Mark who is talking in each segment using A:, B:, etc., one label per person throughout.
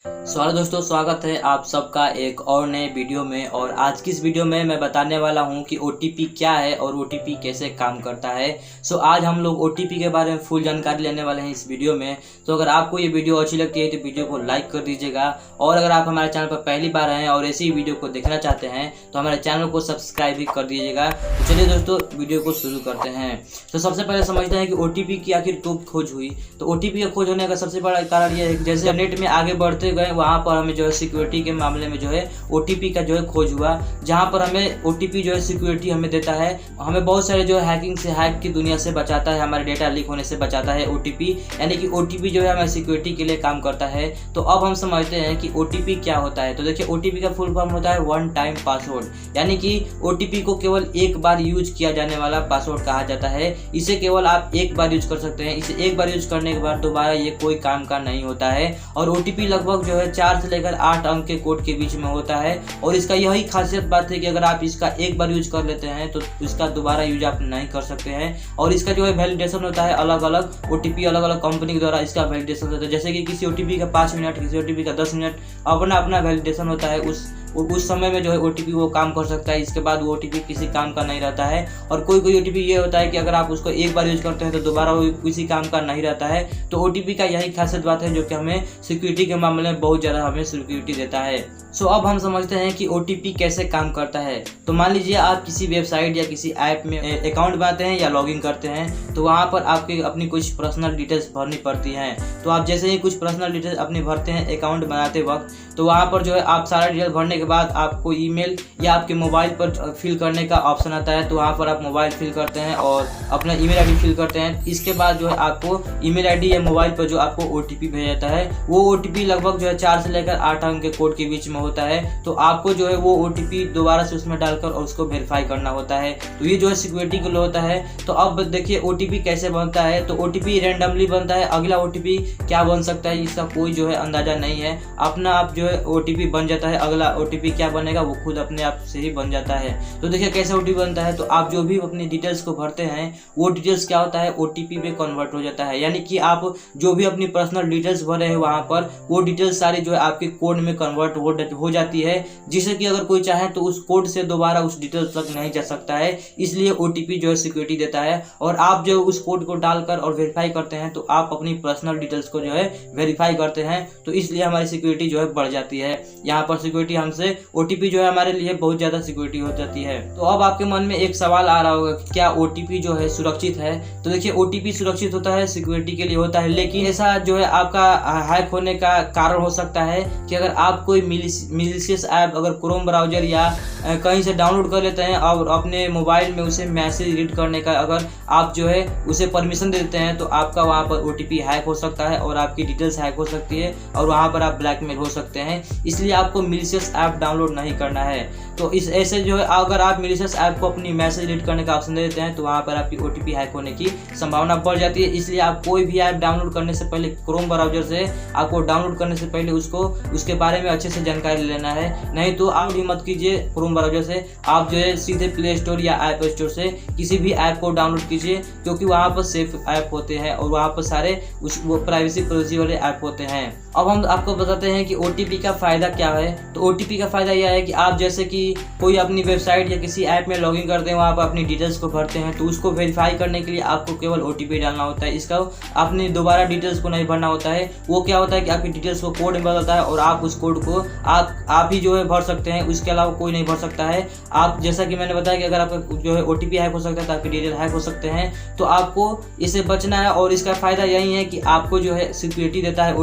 A: Hello दोस्तों, स्वागत है आप सबका एक और नए वीडियो में। और आज की इस वीडियो में मैं बताने वाला हूं कि OTP क्या है और OTP कैसे काम करता है। आज हम लोग OTP के बारे में फुल जानकारी लेने वाले हैं इस वीडियो में। अगर आपको ये वीडियो अच्छी लगती है तो वीडियो को लाइक कर दीजिएगा, और अगर आप हमारे चैनल पर पहली बार आए हैं और ऐसी वीडियो को देखना चाहते हैं तो हमारे चैनल को सब्सक्राइब भी कर दीजिएगा। तो चलिए दोस्तों, वीडियो को शुरू करते हैं। सबसे पहले समझते हैं कि OTP की आखिर कब खोज हुई। तो OTP का खोज होने का सबसे बड़ा कारण यह है कि जैसे नेट में आगे बढ़ते गए वहाँ पर हमें जो है सिक्योरिटी के मामले में जो है OTP का जो है खोज हुआ, जहाँ पर हमें OTP जो है सिक्योरिटी हमें देता है, हमें बहुत सारे जो है हैकिंग से, हैक की दुनिया से बचाता है, हमारे डेटा लीक होने से बचाता है OTP। यानी कि OTP जो है हमारे सिक्योरिटी के लिए काम करता है। तो अब हम समझते हैं कि OTP क्या होता है। तो देखिए, OTP का फुल फॉर्म होता है वन टाइम पासवर्ड, यानी कि OTP को केवल एक बार यूज किया जाने वाला पासवर्ड कहा जाता है। इसे केवल आप एक बार यूज कर सकते हैं। इसे एक बार यूज करने के बाद दोबारा ये कोई काम का नहीं होता है। और OTP लगभग जो है 4 से लेकर 8 अंक के कोड के बीच में होता है। और इसका यही खासियत बात है कि अगर आप इसका एक बार यूज कर लेते हैं तो इसका दोबारा यूज आप नहीं कर सकते हैं। और इसका जो है वैलिडेशन होता है अलग अलग OTP, अलग अलग कंपनी के द्वारा इसका वैलिडेशन होता है। जैसे कि किसी OTP का 5 मिनट, किसी OTP का 10 मिनट, अपना अपना वैलिडेशन होता है। उस समय में जो है OTP वो काम कर सकता है। इसके बाद वो OTP किसी काम का नहीं रहता है। और कोई OTP ये होता है कि अगर आप उसको एक बार यूज करते हैं तो दोबारा वो किसी काम का नहीं रहता है। तो OTP का यही खासियत बात है जो कि हमें सिक्योरिटी के मामले में बहुत ज़्यादा हमें सिक्योरिटी देता है। अब हम समझते हैं कि OTP कैसे काम करता है। तो मान लीजिए आप किसी वेबसाइट या किसी ऐप में अकाउंट बनाते हैं या लॉगिन करते हैं, तो वहाँ पर आपके अपनी कुछ पर्सनल डिटेल्स भरनी पड़ती हैं। तो आप जैसे ही कुछ पर्सनल डिटेल्स अपनी भरते हैं अकाउंट बनाते वक्त, तो वहाँ पर जो है आप सारा डिटेल भरने के बाद आपको ईमेल या आपके मोबाइल पर फिल करने का ऑप्शन आता है। तो वहाँ पर आप मोबाइल फिल करते हैं और अपना ईमेल आईडी फिल करते हैं। इसके बाद जो है आपको ईमेल आईडी या मोबाइल पर जो आपको OTP भेजा जाता है, वो OTP लगभग जो है 4 से लेकर 8 अंक के कोड के बीच में होता है। तो आपको जो है वो OTP दोबारा से उसमें डालकर और उसको वेरीफाई करना होता है। तो ये जो है सिक्योरिटी के लिए होता है। तो अब देखिए OTP कैसे बनता है। तो OTP रैंडमली बनता है। अगला OTP क्या बन सकता है इसका कोई जो है अंदाजा नहीं है। अपना आप जो है OTP बन जाता है, अगला OTP क्या बनेगा वो खुद अपने आप से ही बन जाता है। तो देखिए कैसे OTP बनता है। तो आप जो भी अपनी डिटेल्स को भरते हैं वो डिटेल्स क्या होता है OTP में कन्वर्ट हो जाता है। यानी कि आप जो भी अपनी पर्सनल डिटेल्स भरे हैं वहाँ पर वो डिटेल्स सारी जो है आपके कोड में कन्वर्ट हो जाती है, जिससे कि अगर कोई चाहे तो उस कोड से दोबारा उस डिटेल्स तक नहीं जा सकता है। इसलिए OTP जो है सिक्योरिटी देता है। और आप जो उस कोड को डालकर और वेरीफाई करते हैं तो आप अपनी पर्सनल डिटेल्स को जो है वेरीफाई करते हैं। तो इसलिए हमारी सिक्योरिटी जो है बढ़ जाती है। यहाँ पर सिक्योरिटी हमसे OTP जो है हमारे लिए बहुत ज़्यादा सिक्योरिटी हो जाती है। तो अब आपके मन में एक सवाल आ रहा होगा कि क्या OTP जो है सुरक्षित है। तो देखिए OTP सुरक्षित होता है, सिक्योरिटी के लिए होता है, लेकिन ऐसा जो है आपका हैक होने का कारण हो सकता है कि अगर आप कोई मिलिशियस ऐप अगर क्रोम ब्राउजर या कहीं से डाउनलोड कर लेते हैं और अपने मोबाइल में उसे मैसेज रीड करने का अगर आप जो है उसे परमिशन दे देते हैं तो आपका वहाँ पर OTP हैक हो सकता है और आपकी डिटेल्स हैक हो सकती है और वहाँ पर आप ब्लैकमेल हो सकते हैं। इसलिए आपको मिलिशियस ऐप डाउनलोड नहीं करना है। तो इस ऐसे जो है अगर आप मिलिशियस ऐप को अपनी मैसेज रीड करने का ऑप्शन दे देते हैं तो वहाँ पर आपकी OTP हैक होने की संभावना बढ़ जाती है। इसलिए आप कोई भी ऐप डाउनलोड करने से पहले क्रोम ब्राउजर से आपको डाउनलोड करने से पहले उसके बारे में अच्छे से जानकारी लेना है। नहीं तो आप भी मत कीजिए क्रोम ब्राउजर से, आप जो है सीधे प्ले स्टोर या ऐप स्टोर से किसी भी ऐप को डाउनलोड कीजिए, क्योंकि वहाँ पर सेफ ऐप होते हैं और वहाँ पर सारे वो प्राइवेसी वाले ऐप होते हैं। अब हम आपको बताते हैं कि OTP का फ़ायदा क्या है। तो OTP का फ़ायदा यह है कि आप जैसे कि कोई अपनी वेबसाइट या किसी ऐप में लॉगिन करते हैं, वहाँ पर अपनी डिटेल्स को भरते हैं, तो उसको वेरीफाई करने के लिए आपको केवल OTP डालना होता है। इसका आपने दोबारा डिटेल्स को नहीं भरना होता है। वो क्या होता है कि आपकी डिटेल्स को कोड में बदलता है और आप उस कोड को आप ही जो है भर सकते हैं, उसके अलावा कोई नहीं भर सकता है। आप जैसा कि मैंने बताया कि अगर आपका जो है OTP हैक हो सकता है तो आपकी डिटेल हैक हो सकते हैं। तो आपको इससे बचना है और इसका फ़ायदा यही है कि आपको जो है सिक्योरिटी देता है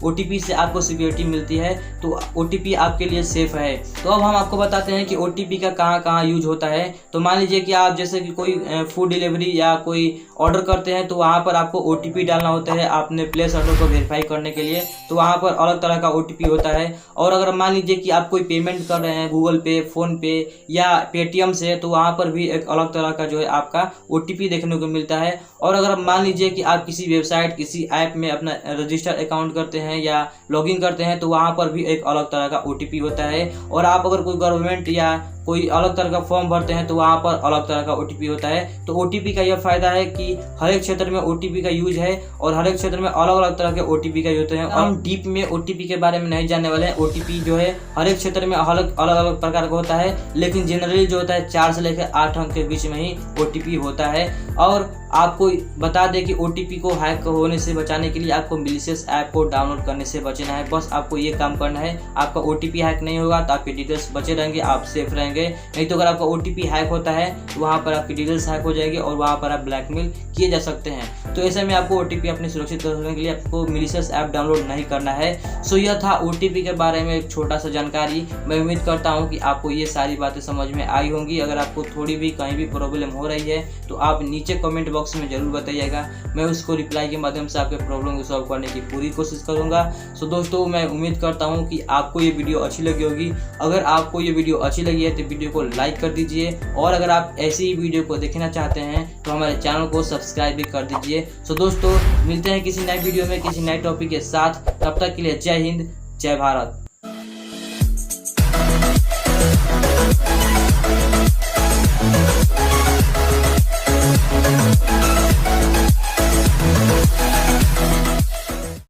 A: OTP से आपको सिक्योरिटी मिलती है। तो OTP आपके लिए सेफ है। तो अब हम आपको बताते हैं कि OTP का कहाँ कहाँ यूज होता है। तो मान लीजिए कि आप जैसे कि कोई फूड डिलीवरी या कोई ऑर्डर करते हैं तो वहाँ पर आपको OTP डालना होता है आपने प्लेस ऑर्डर को वेरीफाई करने के लिए। तो वहाँ पर अलग तरह का OTP होता है। और अगर मान लीजिए कि आप कोई पेमेंट कर रहे हैं गूगल पे, फ़ोन पे या पेटीएम से, तो वहाँ पर भी एक अलग तरह का जो है आपका OTP देखने को मिलता है। और अगर मान लीजिए कि आप किसी वेबसाइट, किसी ऐप में अपना रजिस्टर अकाउंट करते हैं या लॉगिन करते हैं तो वहाँ पर भी एक अलग तरह का OTP होता है। और आप अगर कोई गवर्नमेंट या कोई अलग तरह का फॉर्म भरते हैं तो वहाँ पर अलग तरह का OTP होता है। तो OTP का यह फायदा है कि हर एक क्षेत्र में OTP का यूज है और हर एक क्षेत्र में अलग अलग तरह के OTP का होते हैं। हम डीप में OTP के बारे में नहीं जानने वाले हैं। OTP जो है हर एक क्षेत्र में अलग अलग प्रकार का होता है, लेकिन जनरली जो होता है 4 से लेकर 8 अंक के बीच में ही OTP होता है। और आपको बता दें कि OTP को हैक होने से बचाने के लिए आपको मिलिशियस ऐप को डाउनलोड करने से बचना है। बस आपको ये काम करना है। आपका OTP हैक नहीं होगा तो आपके डिटेल्स बचे रहेंगे, आप सेफ रहेंगे। नहीं तो अगर आपका OTP हैक होता है तो वहाँ पर आपकी डिटेल्स हैक हो जाएगी और वहाँ पर आप ब्लैकमेल किए जा सकते हैं। तो ऐसे में आपको OTP अपने सुरक्षित रखने के लिए आपको मिलिशियस ऐप डाउनलोड नहीं करना है। सो यह था OTP के बारे में एक छोटा सा जानकारी। मैं उम्मीद करता हूँ कि आपको ये सारी बातें समझ में आई होंगी। अगर आपको थोड़ी भी कहीं भी प्रॉब्लम हो रही है तो आप नीचे कमेंट बॉक्स में जरूर बताइएगा। मैं उसको रिप्लाई के माध्यम से आपके प्रॉब्लम को सॉल्व करने की पूरी कोशिश करूंगा। सो दोस्तों, मैं उम्मीद करता हूं कि आपको ये वीडियो अच्छी लगी होगी। अगर आपको ये वीडियो अच्छी लगी है तो वीडियो को लाइक कर दीजिए और अगर आप ऐसी ही वीडियो को देखना चाहते हैं तो हमारे चैनल को सब्सक्राइब भी कर दीजिए। सो दोस्तों, मिलते हैं किसी नए वीडियो में किसी नए टॉपिक के साथ। तब तक के लिए जय हिंद, जय भारत।